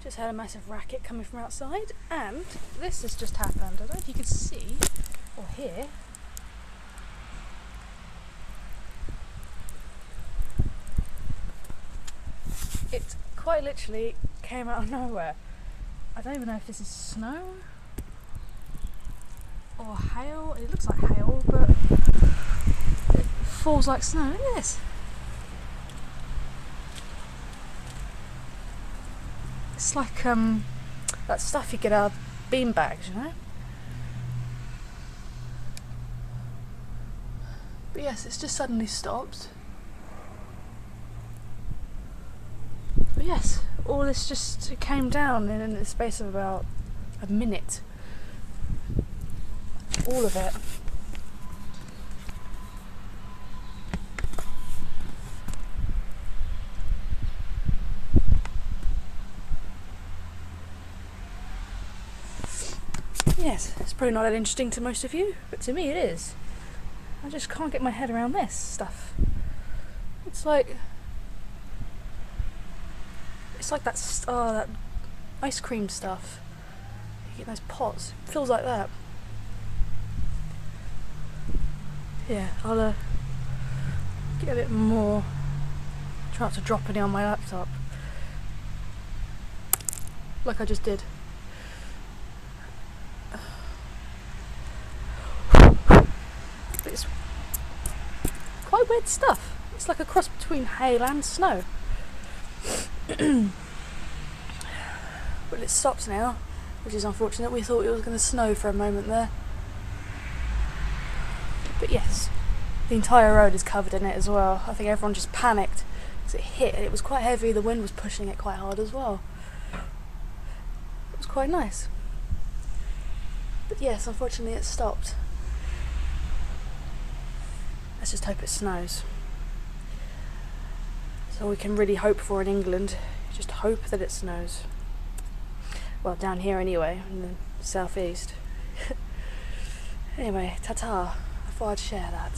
Just had a massive racket coming from outside, and this has just happened. I don't know if you can see or hear. It quite literally came out of nowhere. I don't even know if this is snow or hail. It looks like hail, but it falls like snow. Look at this. It's like that stuff you get out of bean bags, you know? But yes, it's just suddenly stopped. But yes, all this just came down in the space of about a minute. All of it. Yes, it's probably not that interesting to most of you, but to me it is. I just can't get my head around this stuff. It's like that ice cream stuff. You get those pots. It feels like that. Yeah, I'll get a bit more. Try not to drop any on my laptop, like I just did. It's quite weird stuff. It's like a cross between hail and snow. But it stops now, which is unfortunate. We thought it was going to snow for a moment there. But yes, the entire road is covered in it as well. I think everyone just panicked because it hit. It was quite heavy. The wind was pushing it quite hard as well. It was quite nice. But yes, unfortunately it stopped. Let's just hope it snows. That's all we can really hope for in England. Just hope that it snows. Well, down here anyway, in the southeast. Anyway, ta-ta. I thought I'd share that.